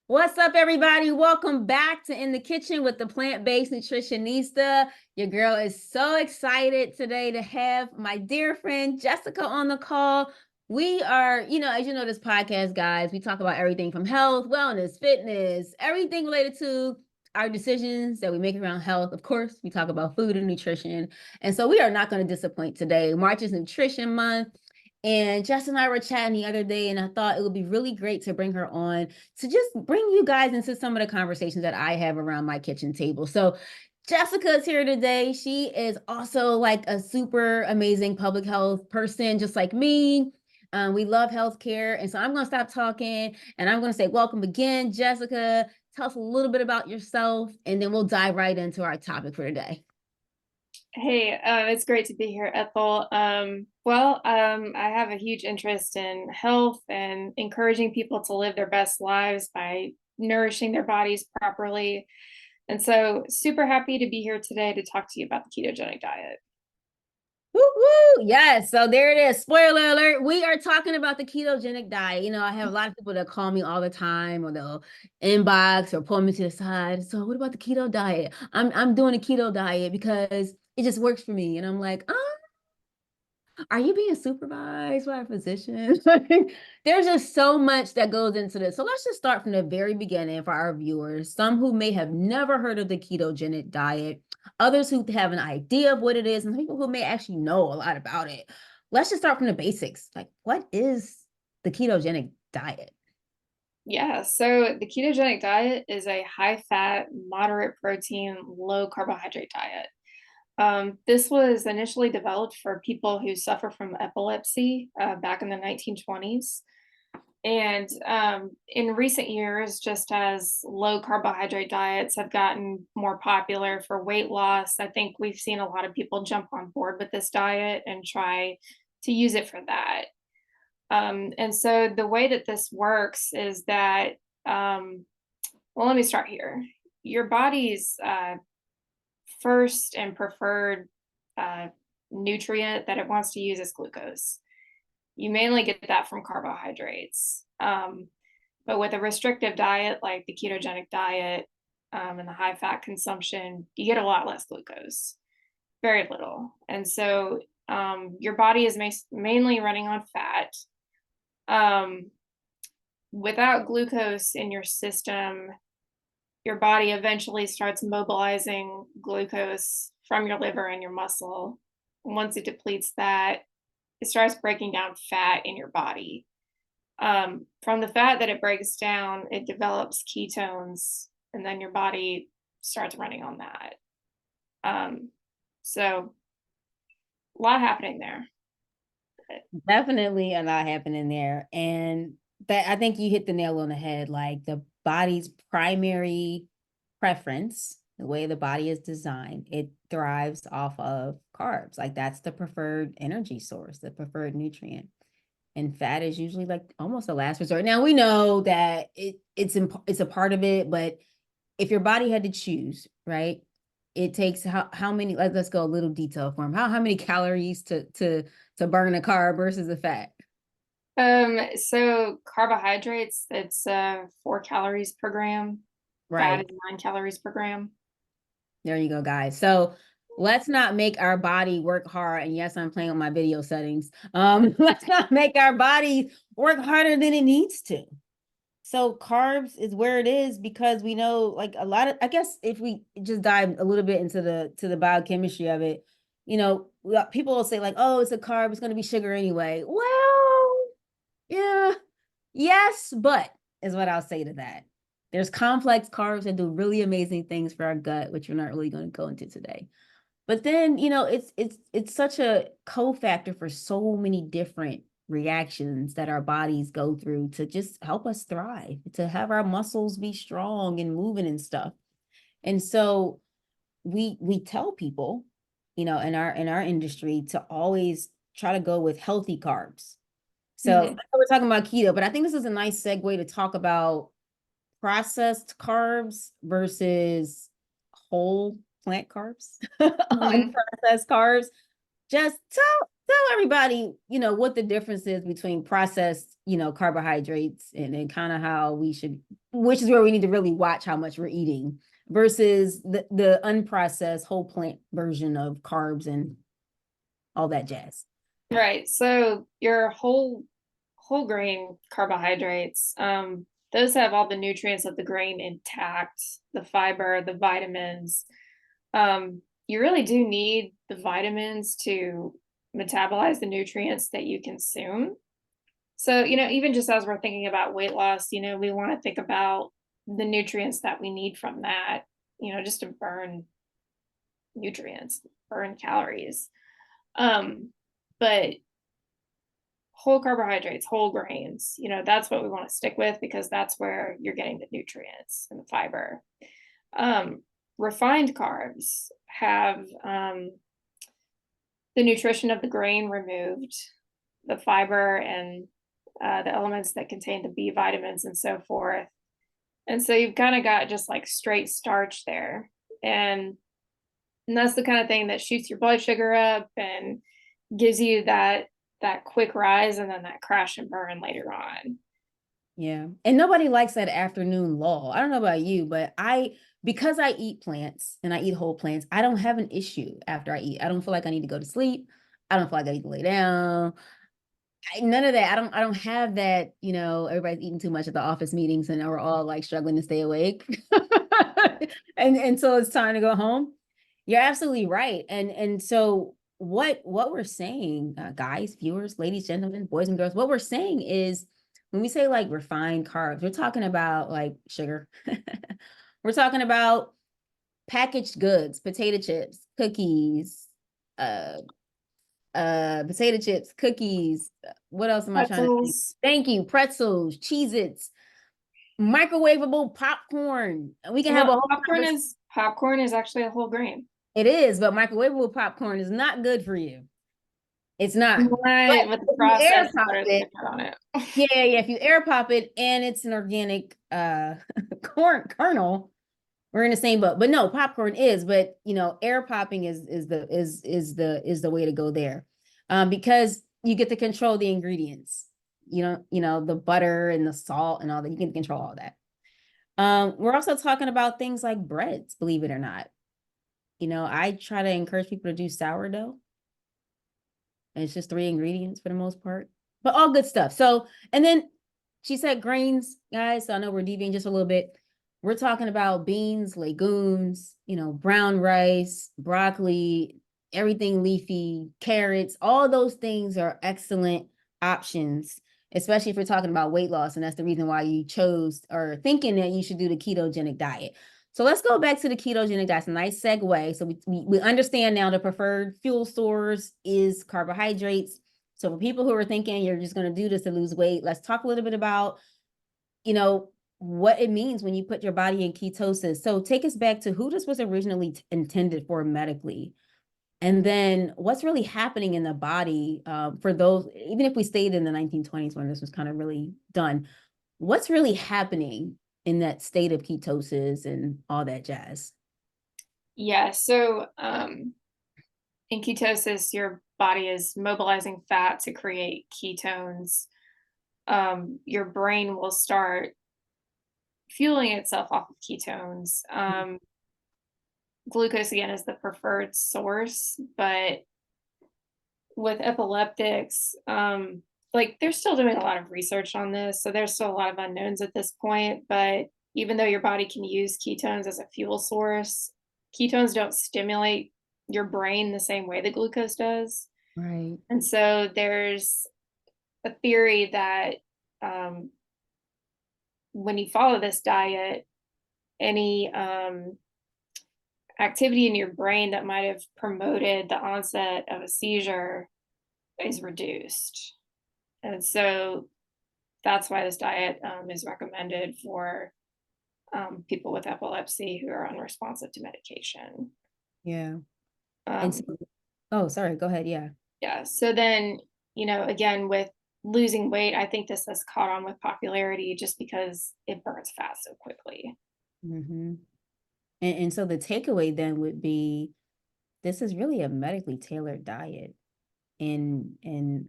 What's up, everybody? Welcome back to In the Kitchen with the Plant Based Nutritionista. Your girl is so excited today to have my dear friend Jessica on the call. We are, as you know, this podcast, guys, we talk about everything from health, wellness, fitness, everything related to our decisions that we make around health. Of course, we talk about food and nutrition. And so we are not going to disappoint today. March is Nutrition Month. And Jess and I were chatting the other day, and I thought it would be really great to bring her on to just bring you guys into some of the conversations that I have around my kitchen table. So Jessica is here today. She is also like a super amazing public health person, just like me. We love healthcare. And so I'm going to stop talking and I'm going to say, welcome again, Jessica. Tell us a little bit about yourself, and then we'll dive right into our topic for today. Hey, it's great to be here, Ethel. I have a huge interest in health and encouraging people to live their best lives by nourishing their bodies properly. And so, super happy to be here today to talk to you about the ketogenic diet. Woo woo! Yes, so there it is. Spoiler alert: we are talking about the ketogenic diet. I have a lot of people that call me all the time, or they'll inbox or pull me to the side. So, what about the keto diet? I'm doing a keto diet because it just works for me, and I'm like, are you being supervised by a physician? There's just so much that goes into this. So let's just start from the very beginning for our viewers. Some who may have never heard of the ketogenic diet, others who have an idea of what it is, and people who may actually know a lot about it. Let's just start from the basics. Like, what is the ketogenic diet? Yeah, so the ketogenic diet is a high fat, moderate protein, low carbohydrate diet. This was initially developed for people who suffer from epilepsy back in the 1920s. And in recent years, just as low carbohydrate diets have gotten more popular for weight loss, I think we've seen a lot of people jump on board with this diet and try to use it for that. And so the way that this works is that, let me start here. Your body's first and preferred uh, nutrient that it wants to use is glucose. You mainly get that from carbohydrates. But with a restrictive diet like the ketogenic diet and the high fat consumption, you get a lot less glucose, very little. And so your body is mainly running on fat. Um, Without glucose in your system, your body eventually starts mobilizing glucose from your liver and your muscle. Once it depletes that, it starts breaking down fat in your body. From the fat that it breaks down, it develops ketones, and then your body starts running on that. Um, so, a lot happening there. Definitely a lot happening there. And that, I think you hit the nail on the head. Like, the body's primary preference, the way the body is designed, it thrives off of carbs. Like, that's the preferred energy source, the preferred nutrient. And fat is usually like almost a last resort. Now we know that it's a part of it, but if your body had to choose, right? It takes how many, like, let's go a little detail form. How many calories to burn a carb versus a fat? So carbohydrates, it's 4 calories per gram. Fat Right. is 9 calories per gram. There you go, guys. So let's not make our body work hard. And yes, I'm playing with my video settings. Let's not make our body work harder than it needs to. So carbs is where it is because we know, like, a lot of, I guess if we just dive a little bit into the biochemistry of it, people will say like, oh, it's a carb, it's going to be sugar anyway. Well, yeah, yes, but is what I'll say to that. There's complex carbs that do really amazing things for our gut, which we're not really going to go into today. But then, it's such a cofactor for so many different reactions that our bodies go through to just help us thrive, to have our muscles be strong and moving and stuff. And so we tell people, in our industry to always try to go with healthy carbs. So I Mm-hmm. know we're talking about keto, but I think this is a nice segue to talk about processed carbs versus whole plant carbs, Mm-hmm. unprocessed carbs. Just tell everybody, what the difference is between processed, carbohydrates and kind of how we should, which is where we need to really watch how much we're eating versus the unprocessed whole plant version of carbs and all that jazz. Right. So your whole grain carbohydrates, those have all the nutrients of the grain intact, the fiber, the vitamins. You really do need the vitamins to metabolize the nutrients that you consume. So, even just as we're thinking about weight loss, we want to think about the nutrients that we need from that, just to burn nutrients, burn calories. But whole carbohydrates, whole grains, that's what we want to stick with because that's where you're getting the nutrients and the fiber. Refined carbs have the nutrition of the grain removed, the fiber and the elements that contain the B vitamins and so forth. And so you've kind of got just like straight starch there. And that's the kind of thing that shoots your blood sugar up and gives you that quick rise and then that crash and burn later on. Yeah. And nobody likes that afternoon lull. I don't know about you, but because I eat plants and I eat whole plants, I don't have an issue after I eat. I don't feel like I need to go to sleep. I don't feel like I need to lay down. None of that. I don't have that, everybody's eating too much at the office meetings and we're all like struggling to stay awake. and so it's time to go home. You're absolutely right. And so what we're saying, guys, viewers, ladies, gentlemen, boys and girls, what we're saying is when we say like refined carbs, we're talking about like sugar. We're talking about packaged goods, potato chips, cookies, potato chips, cookies. What else am I trying to think? Thank you. Pretzels, Cheez-Its, microwavable popcorn. We can have a whole popcorn is actually a whole grain. It is, but microwavable popcorn is not good for you. It's not. Right, with the processed on it. Yeah, if you air pop it and it's an organic corn kernel, we're in the same boat. But no, popcorn is, but air popping is the way to go there. Because you get to control the ingredients. The butter and the salt and all that. You can control all that. We're also talking about things like breads, believe it or not. I try to encourage people to do sourdough. And it's just 3 ingredients for the most part, but all good stuff. So, and then she said grains, guys. So I know we're deviating just a little bit. We're talking about beans, legumes, brown rice, broccoli, everything leafy, carrots. All those things are excellent options, especially if we're talking about weight loss. And that's the reason why you chose or thinking that you should do the ketogenic diet. So let's go back to the ketogenic diet. It's a nice segue. So we understand now the preferred fuel source is carbohydrates. So for people who are thinking you're just going to do this to lose weight, let's talk a little bit about, what it means when you put your body in ketosis. So take us back to who this was originally intended for medically. And then what's really happening in the body for those, even if we stayed in the 1920s when this was kind of really done, what's really happening in that state of ketosis and all that jazz? Yeah. So in ketosis, your body is mobilizing fat to create ketones. Your brain will start fueling itself off of ketones. Glucose, again, is the preferred source, but with epileptics, they're still doing a lot of research on this. So there's still a lot of unknowns at this point. But even though your body can use ketones as a fuel source, ketones don't stimulate your brain the same way that glucose does. Right. And so there's a theory that when you follow this diet, any activity in your brain that might have promoted the onset of a seizure is reduced. And so that's why this diet is recommended for people with epilepsy who are unresponsive to medication. Yeah. Oh, sorry. Go ahead. Yeah. Yeah. So then, again, with losing weight, I think this has caught on with popularity just because it burns fat so quickly. Mm-hmm. And so the takeaway then would be, this is really a medically tailored diet. And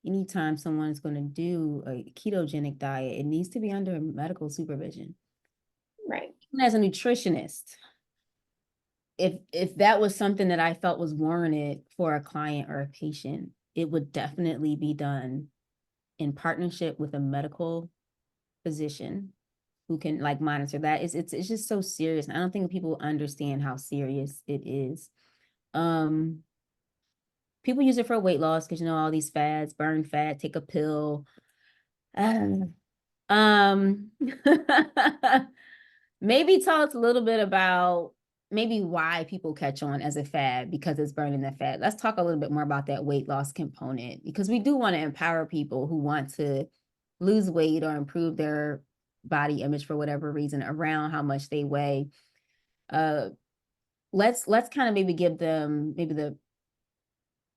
anytime someone's going to do a ketogenic diet, it needs to be under medical supervision. Right. And as a nutritionist, if that was something that I felt was warranted for a client or a patient, it would definitely be done in partnership with a medical physician who can like monitor that. It's just so serious. I don't think people understand how serious it is. Um, People use it for weight loss because all these fads, burn fat, take a pill. Um, maybe talk a little bit about maybe why people catch on as a fad because it's burning the fat. Let's talk a little bit more about that weight loss component because we do want to empower people who want to lose weight or improve their body image for whatever reason around how much they weigh. Uh, let's kind of maybe give them maybe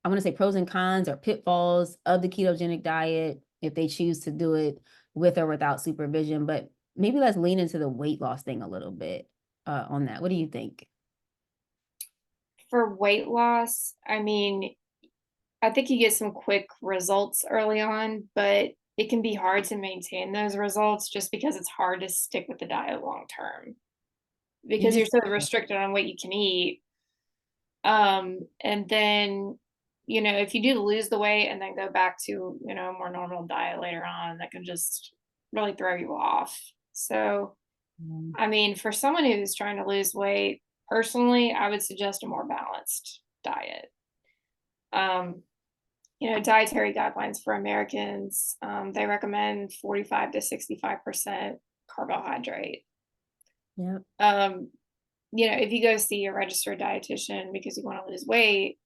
I want to say pros and cons or pitfalls of the ketogenic diet if they choose to do it with or without supervision. But maybe let's lean into the weight loss thing a little bit on that. What do you think? For weight loss, I mean, I think you get some quick results early on, but it can be hard to maintain those results just because it's hard to stick with the diet long term You because you're just so restricted on what you can eat. And then, if you do lose the weight and then go back to, a more normal diet later on, that can just really throw you off. So, I mean, for someone who's trying to lose weight, personally, I would suggest a more balanced diet. Um, dietary guidelines for Americans, they recommend 45 to 65% carbohydrate. yeah. If you go see a registered dietitian because you want to lose weight,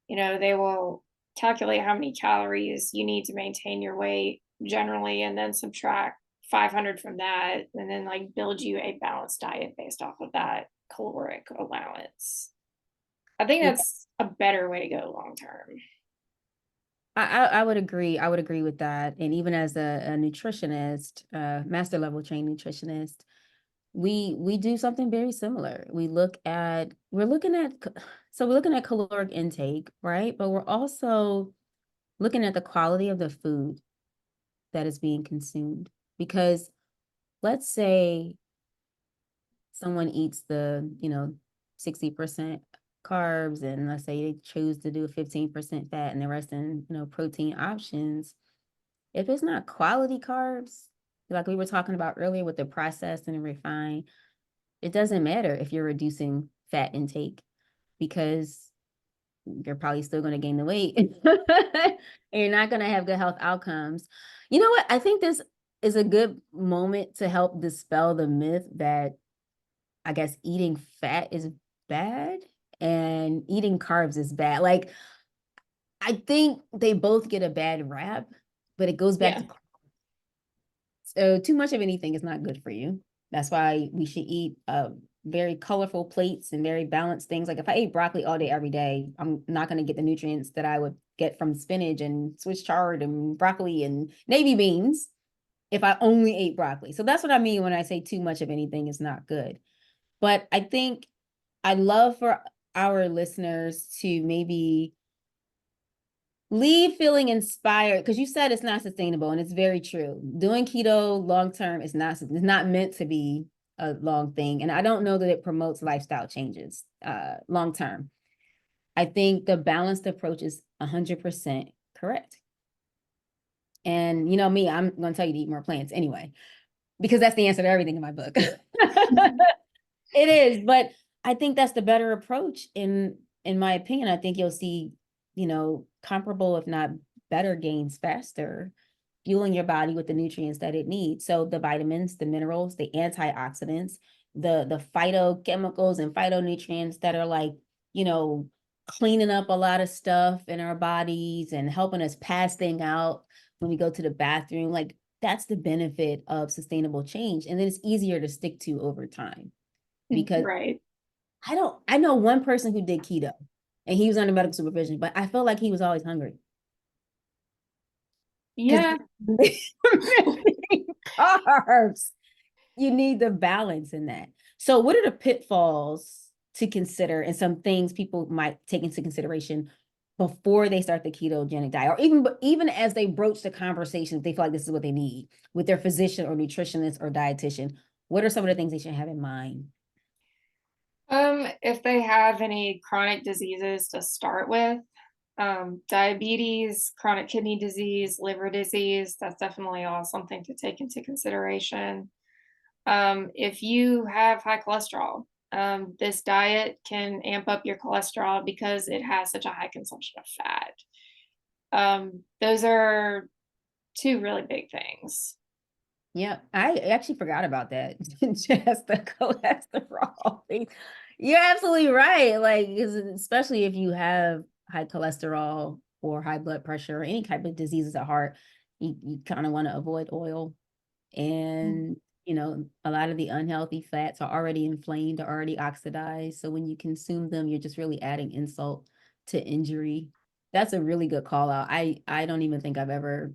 they will calculate how many calories you need to maintain your weight generally, and then subtract 500 from that, and then like build you a balanced diet based off of that caloric allowance. I think Yeah. that's a better way to go long term. I would agree. I would agree with that. And even as a nutritionist, master level trained nutritionist, we do something very similar. We're looking at caloric intake, right? But we're also looking at the quality of the food that is being consumed. Because let's say someone eats the, 60% carbs, and let's say they choose to do 15% fat and the rest in, protein options. If it's not quality carbs, like we were talking about earlier with the processed and refined, it doesn't matter if you're reducing fat intake because you're probably still going to gain the weight and you're not going to have good health outcomes. You know what? I think this is a good moment to help dispel the myth that I guess eating fat is bad and eating carbs is bad. Like, I think they both get a bad rap, but it goes back Yeah. to so too much of anything is not good for you. That's why we should eat very colorful plates and very balanced things. Like if I ate broccoli all day, every day, I'm not going to get the nutrients that I would get from spinach and Swiss chard and broccoli and navy beans if I only ate broccoli. So that's what I mean when I say too much of anything is not good. But I think I'd love for our listeners to maybe leave feeling inspired because you said it's not sustainable, and it's very true. Doing keto long term is not meant to be a long thing, and I don't know that it promotes lifestyle changes long term. I think the balanced approach is 100% correct. And me, I'm going to tell you to eat more plants anyway, because that's the answer to everything in my book. It is, but I think that's the better approach in my opinion. I think you'll see, comparable, if not better gains faster, fueling your body with the nutrients that it needs. So the vitamins, the minerals, the antioxidants, the phytochemicals and phytonutrients that are like, cleaning up a lot of stuff in our bodies and helping us pass things out when we go to the bathroom. Like that's the benefit of sustainable change. And then it's easier to stick to over time because Right. I know one person who did keto and he was under medical supervision, but I felt like he was always hungry because Yeah. carbs, you need the balance in that. So what are the pitfalls to consider and some things people might take into consideration before they start the ketogenic diet, or even as they broach the conversation, if they feel like this is what they need with their physician or nutritionist or dietitian? What are some of the things they should have in mind? If they have any chronic diseases to start with, diabetes, chronic kidney disease, liver disease, that's definitely all something to take into consideration. If you have high cholesterol, this diet can amp up your cholesterol because it has such a high consumption of fat. Those are two really big things. Yeah, I actually forgot about that. Just the cholesterol thing. You're absolutely right. Like, especially if you have high cholesterol or high blood pressure or any type of diseases at heart, you kind of want to avoid oil. And, a lot of the unhealthy fats are already inflamed or already oxidized. So when you consume them, you're just really adding insult to injury. That's a really good call out. I don't even think I've ever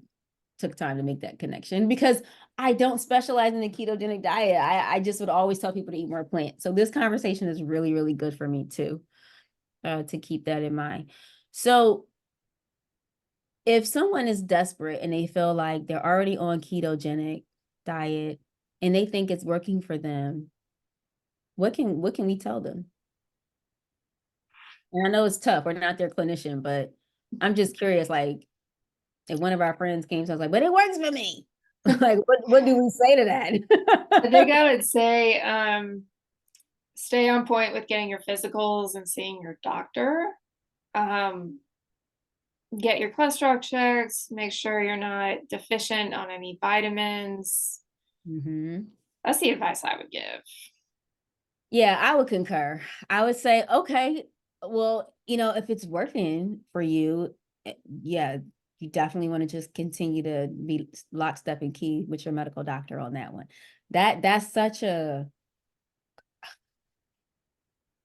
took time to make that connection because I don't specialize in the ketogenic diet. I just would always tell people to eat more plants. So this conversation is really, really good for me too, to keep that in mind. So if someone is desperate and they feel like they're already on ketogenic diet and they think it's working for them, what can we tell them? And I know it's tough. We're not their clinician, but I'm just curious, like if one of our friends came to us like, but it works for me. Like, what do we say to I think that? I would say stay on point with getting your physicals and seeing your doctor. Um, get your cholesterol checks, make sure you're not deficient on any vitamins. Hmm. That's the advice I would give. Yeah, I would concur. I would say, okay, well, if it's working for you, yeah, you definitely want to just continue to be lockstep and key with your medical doctor on that one. That's such a,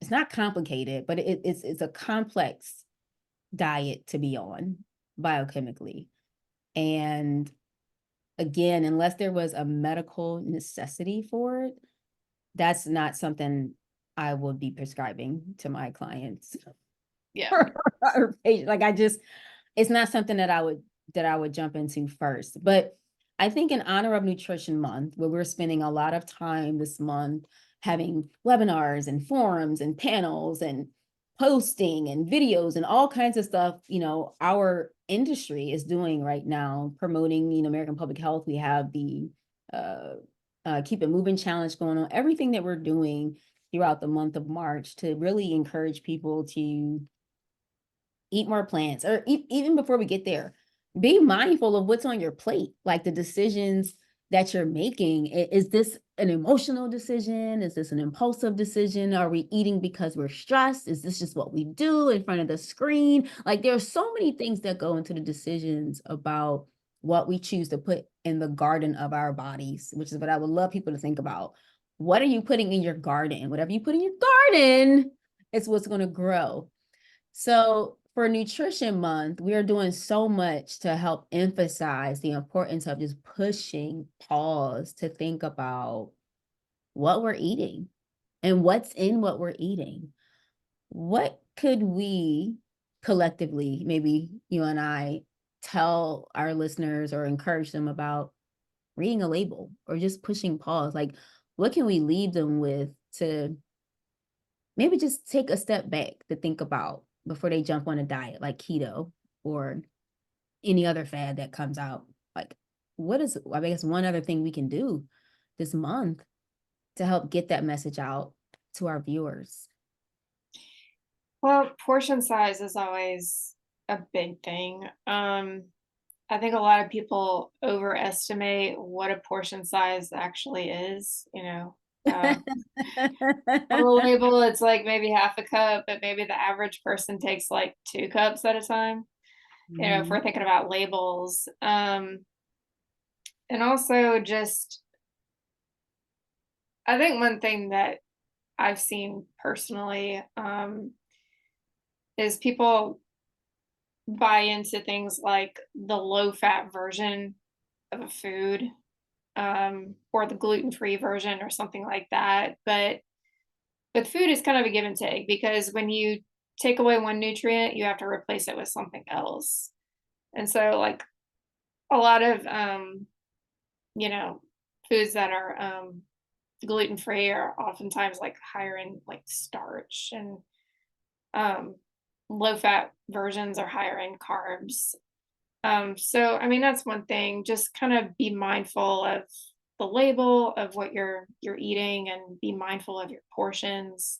it's not complicated, but it's a complex diet to be on biochemically. And again, unless there was a medical necessity for it, that's not something I would be prescribing to my clients. Yeah. Or like it's not something that I would jump into first. But I think in honor of Nutrition Month, where we're spending a lot of time this month having webinars and forums and panels and posting and videos and all kinds of stuff, our industry is doing right now, promoting, American Public Health. We have the uh, Keep It Moving challenge going on, everything that we're doing throughout the month of March to really encourage people to eat more plants, or even before we get there, be mindful of what's on your plate, like the decisions that you're making. Is this an emotional decision? Is this an impulsive decision? Are we eating because we're stressed? Is this just what we do in front of the screen? Like there are so many things that go into the decisions about what we choose to put in the garden of our bodies, which is what I would love people to think about. What are you putting in your garden? Whatever you put in your garden, it's what's going to grow. So for Nutrition Month, we are doing so much to help emphasize the importance of just pushing pause to think about what we're eating and what's in what we're eating. What could we collectively, maybe you and I, tell our listeners or encourage them about reading a label or just pushing pause? Like, what can we leave them with to maybe just take a step back to think about before they jump on a diet like keto or any other fad that comes out? Like, what is, I guess, one other thing we can do this month to help get that message out to our viewers? Well, portion size is always a big thing. I think a lot of people overestimate what a portion size actually is. On the label, it's like maybe half a cup, but maybe the average person takes like 2 cups at a time. If we're Mhm. thinking about labels. And also just, I think one thing that I've seen personally is people buy into things like the low fat version of a food, or the gluten-free version or something like that. But with food, it's kind of a give and take because when you take away one nutrient, you have to replace it with something else. And so, like a lot of, you know, foods that are gluten-free are oftentimes like higher in like starch, and um, low-fat versions are higher in carbs. So I mean that's one thing. Just kind of be mindful of the label of what you're eating, and be mindful of your portions.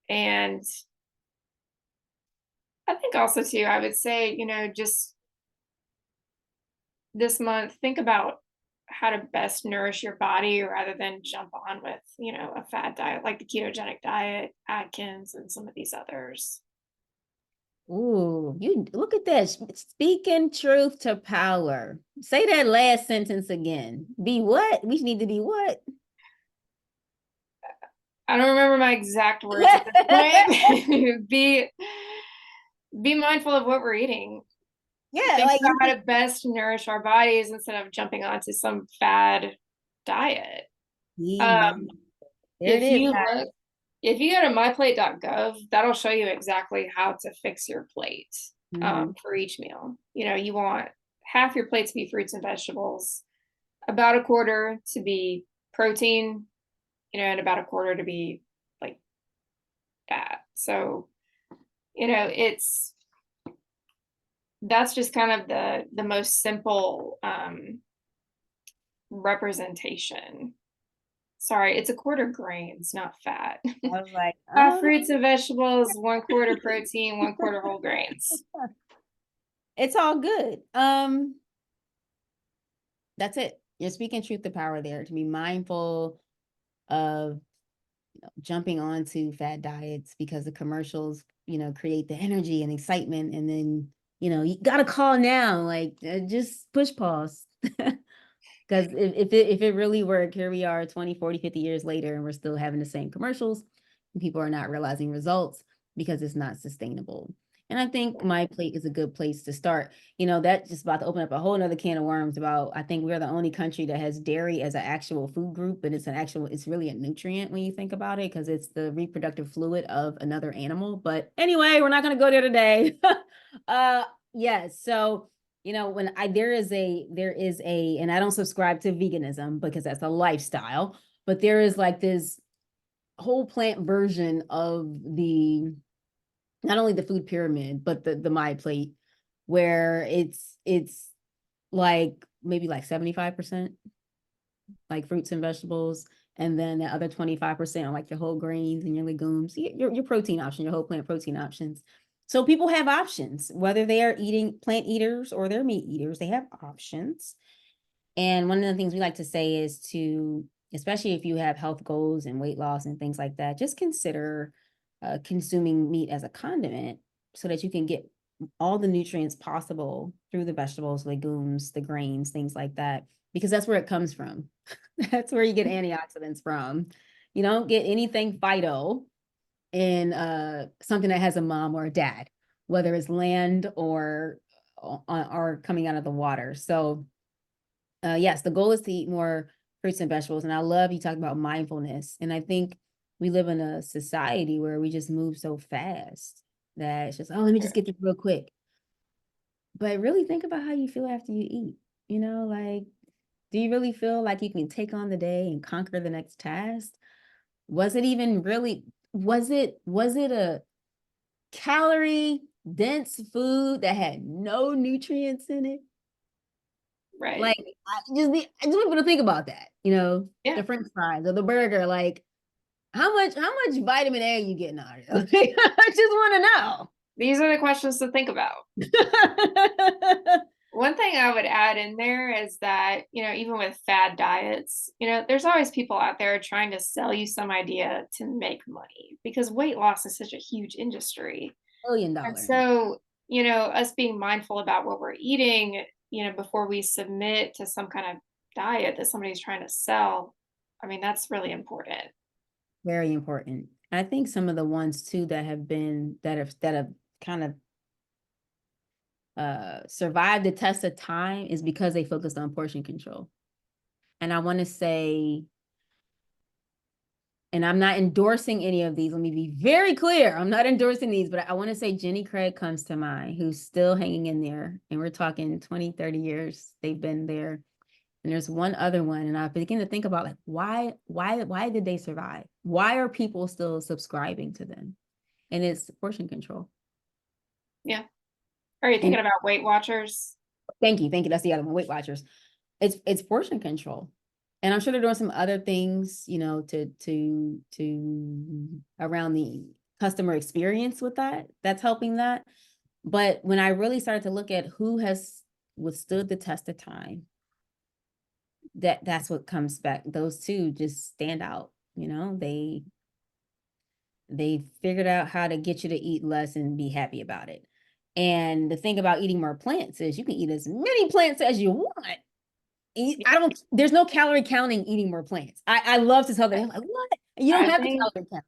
And I think also too, I would say, just this month, think about how to best nourish your body rather than jump on with, a fad diet like the ketogenic diet, Atkins, and some of these others. Ooh, you look at that. Speaking truth to power. Say that last sentence again. Be what? We need to be what? I don't remember my exact words at this point. Be mindful of what we're eating. Yeah, Think like about how to best nourish our bodies instead of jumping onto some fad diet. be Um, mindful. There it if is, you guys. look, if you go to myplate.gov, that'll show you exactly how to fix your plate Mhm. for each meal. You want half your plate to be fruits and vegetables, about a quarter to be protein, and about a quarter to be like fat. So, it's that's just kind of the most simple representation. Sorry, it's a quarter grains, not fat. I was like, Half fruits and vegetables, one quarter protein, one quarter whole grains. it's all good. That's it. You're speaking truth to power there, to be mindful of jumping onto fad diets because the commercials, create the energy and excitement. And then, you got to call now, like just push pause. Because if it really worked, here we are 20, 40, 50 years later, and we're still having the same commercials, and people are not realizing results because it's not sustainable. And I think My Plate is a good place to start. That's just about to open up a whole nother can of worms about, I think we're the only country that has dairy as an actual food group, and it's really a nutrient when you think about it, because it's the reproductive fluid of another animal. But anyway, we're not going to go there today. Yes. So when there is a, and I don't subscribe to veganism because that's a lifestyle, but there is like this whole plant version of the, not only the food pyramid, but the My Plate, where it's like maybe like 75% like fruits and vegetables, and then the other 25% are like your whole grains and your legumes, your protein option, your whole plant protein options. So people have options, whether they are eating plant eaters or they're meat eaters, they have options. And one of the things we like to say is to, especially if you have health goals and weight loss and things like that, just consider consuming meat as a condiment so that you can get all the nutrients possible through the vegetables, legumes, the grains, things like that, because that's where it comes from. That's where you get antioxidants from. You don't get anything phyto in something that has a mom or a dad, whether it's land or coming out of the water. So yes, the goal is to eat more fruits and vegetables. And I love you talking about mindfulness. And I think we live in a society where we just move so fast that it's just, oh, let me just get this real quick. But really think about how you feel after you eat. Like, do you really feel like you can take on the day and conquer the next task? Was it even really, was it a calorie dense food that had no nutrients in it? Right. Like, I just want people to think about that. Yeah. The French fries or the burger. Like, how much vitamin A are you getting out of it? I just want These are the questions to think about. to know. One thing I would add in there is that, even with fad diets, there's always people out there trying to sell you some idea to make money, because weight loss is such a huge industry. Billion And dollar. so, us being mindful about what we're eating, before we submit to some kind of diet that somebody's trying to sell, I mean, that's really important. Very important. I think some of the ones too that have kind of survived the test of time is because they focused on portion control. And I want to say, and I'm not endorsing any of these. Let me be very clear. I'm not endorsing these, but I want to say Jenny Craig comes to mind, who's still hanging in there. And we're talking 20, 30 years. They've been there. And there's one other one, and I begin to think about like why did they survive? Why are people still subscribing to them? And it's portion control. Yeah. Are you And thinking about Weight Watchers? thank you. That's the other one, Weight Watchers. It's portion control. And I'm sure they're doing some other things, you know, to around the customer experience with that. That's helping that. But when I really started to look at who has withstood the test of time, that's what comes back. Those two just stand out. You know, they figured out how to get you to eat less and be happy about it. And the thing about eating more plants is you can eat as many plants as you want. There's no calorie counting eating more plants. I love to tell them, like, what? You don't I have to think calorie count.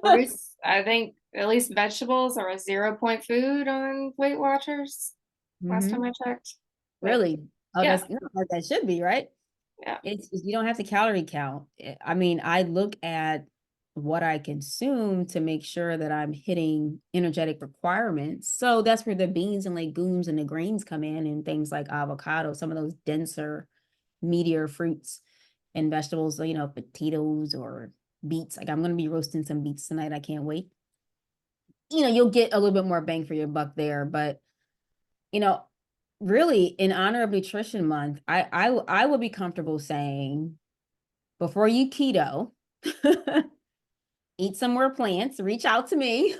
fruits, I think at least vegetables are a 0 point food on Weight Watchers, last time Mhm. I checked. But Really? Oh, yeah, that's no, that should be, right? yeah. You don't have to calorie count. I mean, I look at what I consume to make sure that I'm hitting energetic requirements. So that's where the beans and legumes and the grains come in, and things like avocado, some of those denser, meatier fruits and vegetables, you know, potatoes or beets. Like I'm going to be roasting some beets tonight. I can't wait. You know, you'll get a little bit more bang for your buck there, but you know, really in honor of Nutrition Month, I would be comfortable saying before you keto, eat some more plants, reach out to me.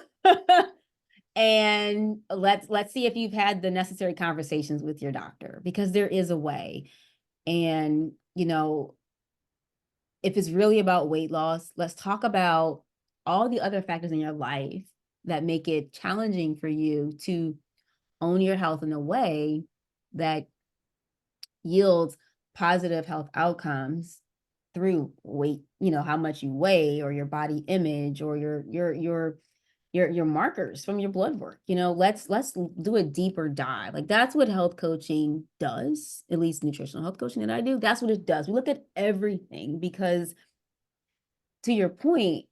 And let's see if you've had the necessary conversations with your doctor, because there is a way. And you know, if it's really about weight loss, let's talk about all the other factors in your life that make it challenging for you to own your health in a way that yields positive health outcomes through weight, you know, how much you weigh or your body image or your markers from your blood work. You know, let's do a deeper dive. Like that's what health coaching does, at least nutritional health coaching that I do. That's what it does. We look at everything because to your point,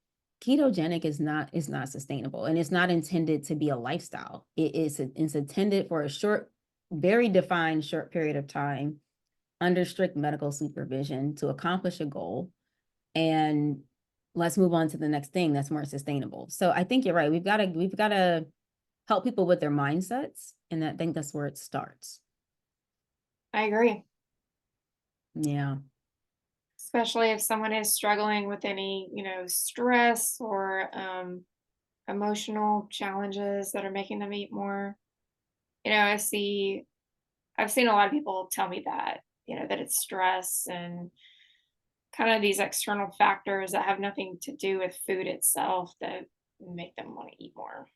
ketogenic is not sustainable, and it's not intended to be a lifestyle. It's intended for a short, very defined short period of time under strict medical supervision to accomplish a goal. And let's move on to the next thing that's more sustainable. So I think you're right. We've got to help people with their mindsets, and I think that's where it starts. I agree. Yeah. Especially if someone is struggling with any, stress or emotional challenges that are making them eat more. I've seen a lot of people tell me that, that it's stress and kind of these external factors that have nothing to do with food itself that make them want to eat more.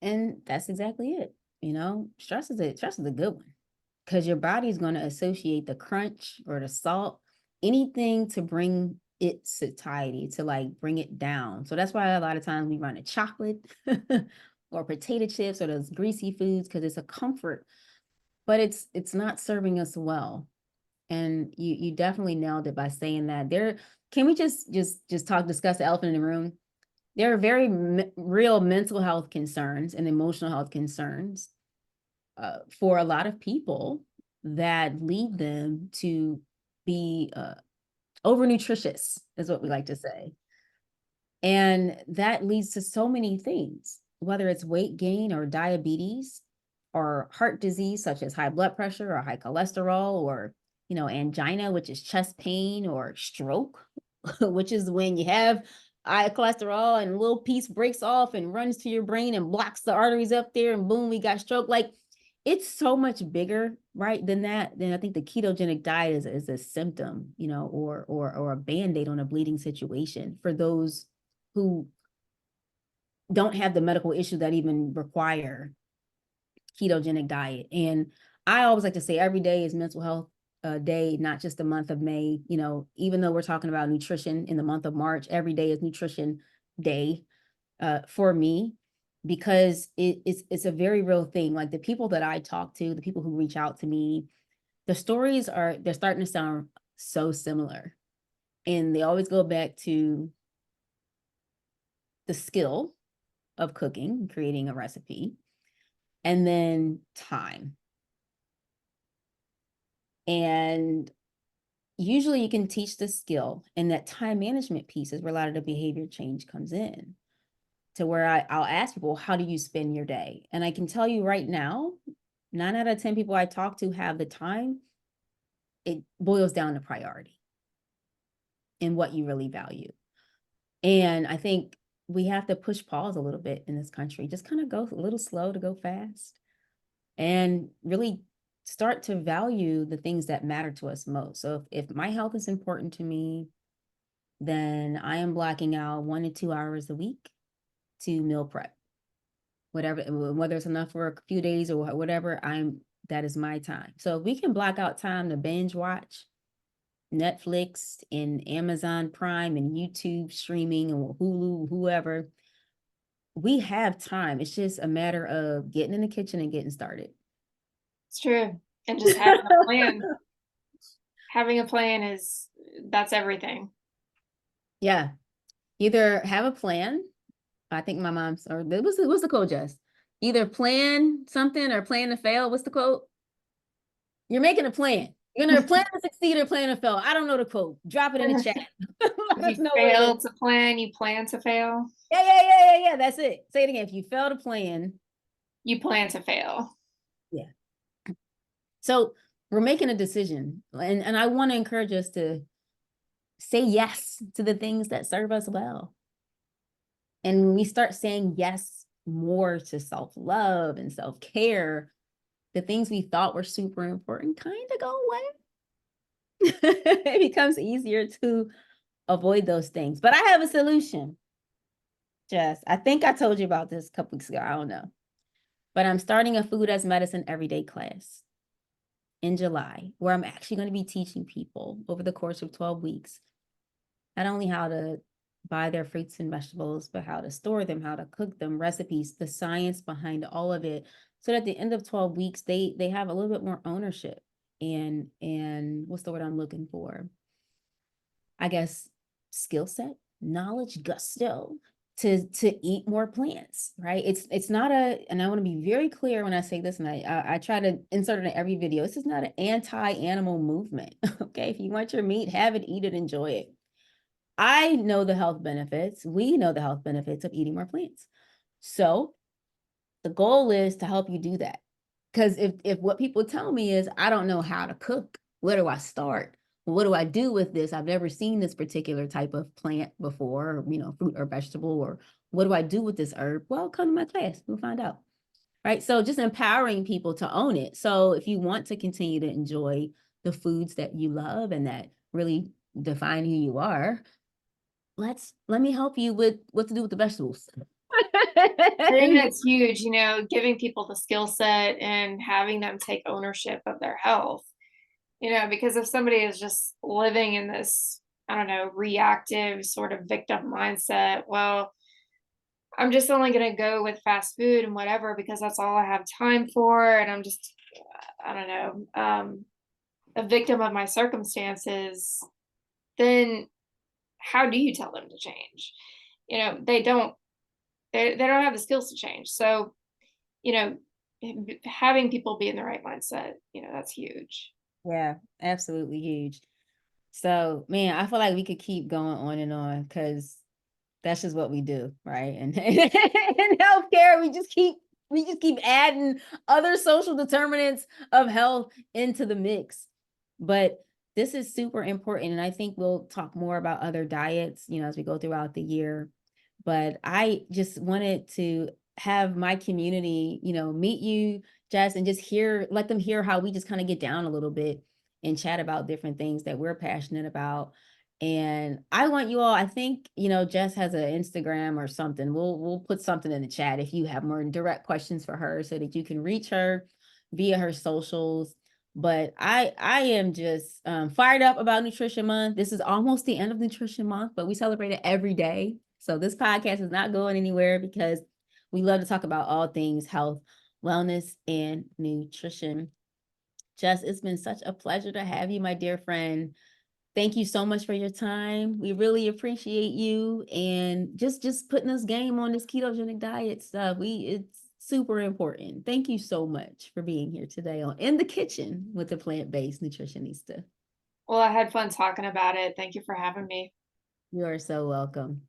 And that's exactly it. You know, stress is a good one, because your body's going to associate the crunch or the salt, anything to bring it satiety, to like bring it down. So that's why a lot of times we run to chocolate or potato chips or those greasy foods, because it's a comfort, but it's not serving us well. And you definitely nailed it by saying that. There, can we just discuss the elephant in the room? There are very real mental health concerns and emotional health concerns for a lot of people that lead them to be over nutritious, is what we like to say. And that leads to so many things, whether it's weight gain or diabetes or heart disease, such as high blood pressure or high cholesterol, or, you know, angina, which is chest pain, or stroke, which is when you have high cholesterol and a little piece breaks off and runs to your brain and blocks the arteries up there, and boom, we got stroke. Like it's so much bigger, right, than that. Then I think the ketogenic diet is a symptom, you know, or a band-aid on a bleeding situation for those who don't have the medical issues that even require ketogenic diet. And I always like to say every day is mental health day, not just the month of May. You know, even though we're talking about nutrition in the month of March, every day is nutrition day for me, because it's a very real thing. Like the people that I talk to, the people who reach out to me, the stories they're starting to sound so similar, and they always go back to the skill of cooking, creating a recipe, and then time. And usually you can teach the skill, and that time management piece is where a lot of the behavior change comes in, to where I'll ask people, how do you spend your day? And I can tell you right now, 9 out of 10 people I talk to have the time. It boils down to priority and what you really value. And I think we have to push pause a little bit in this country, just kind of go a little slow to go fast, and really start to value the things that matter to us most. So if my health is important to me, then I am blocking out 1 to 2 hours a week to meal prep. Whatever, whether it's enough for a few days or whatever, that is my time. So if we can block out time to binge watch Netflix and Amazon Prime and YouTube streaming and Hulu, whoever, we have time. It's just a matter of getting in the kitchen and getting started. It's true. And just having a plan. Having a plan that's everything. Yeah. Either have a plan. I think my mom's, or what's the quote, Jess? Either plan something or plan to fail. What's the quote? You're making a plan. You're gonna plan to succeed or plan to fail. I don't know the quote. Drop it in the chat. If you fail to plan, you plan to fail. Yeah. That's it. Say it again. If you fail to plan, you plan to fail. Yeah. So we're making a decision, and I want to encourage us to say yes to the things that serve us well. And when we start saying yes more to self-love and self-care, the things we thought were super important kind of go away. It becomes easier to avoid those things. But I have a solution. Jess, I think I told you about this a couple weeks ago. I don't know. But I'm starting a food as medicine everyday class in July, where I'm actually going to be teaching people over the course of 12 weeks, not only how to buy their fruits and vegetables, but how to store them, how to cook them, recipes, the science behind all of it. So that at the end of 12 weeks, they have a little bit more ownership and what's the word I'm looking for? I guess skill set, knowledge, gusto to eat more plants, right? It's not and I want to be very clear when I say this, and I try to insert it in every video. This is not an anti-animal movement. Okay, if you want your meat, have it, eat it, enjoy it. I know the health benefits. We know the health benefits of eating more plants. So the goal is to help you do that. Because if what people tell me is, I don't know how to cook, where do I start? What do I do with this? I've never seen this particular type of plant before, fruit or vegetable, or what do I do with this herb? Well, come to my class, we'll find out. Right. So just empowering people to own it. So if you want to continue to enjoy the foods that you love and that really define who you are, let me help you with what to do with the vegetables. I think that's huge, giving people the skill set and having them take ownership of their health. Because if somebody is just living in this, I don't know, reactive sort of victim mindset, well, I'm just only going to go with fast food and whatever because that's all I have time for. And I'm just, I don't know, a victim of my circumstances. Then how do you tell them to change? They don't have the skills to change. So, having people be in the right mindset, that's huge. Yeah, absolutely huge. So, man, I feel like we could keep going on and on because that's just what we do, right? And in healthcare, we just keep adding other social determinants of health into the mix. But this is super important, and I think we'll talk more about other diets, as we go throughout the year. But I just wanted to have my community, meet you, Jess, and just let them hear how we just kind of get down a little bit and chat about different things that we're passionate about. And I want you all, I think, Jess has an Instagram or something. We'll put something in the chat if you have more direct questions for her so that you can reach her via her socials. But I am just fired up about Nutrition Month. This is almost the end of Nutrition Month, but we celebrate it every day. So this podcast is not going anywhere because we love to talk about all things health, wellness, and nutrition. Jess, it's been such a pleasure to have you, my dear friend. Thank you so much for your time. We really appreciate you and just putting this game on this ketogenic diet stuff. It's super important. Thank you so much for being here today on In the Kitchen with the Plant Based Nutritionista. Well, I had fun talking about it. Thank you for having me. You are so welcome.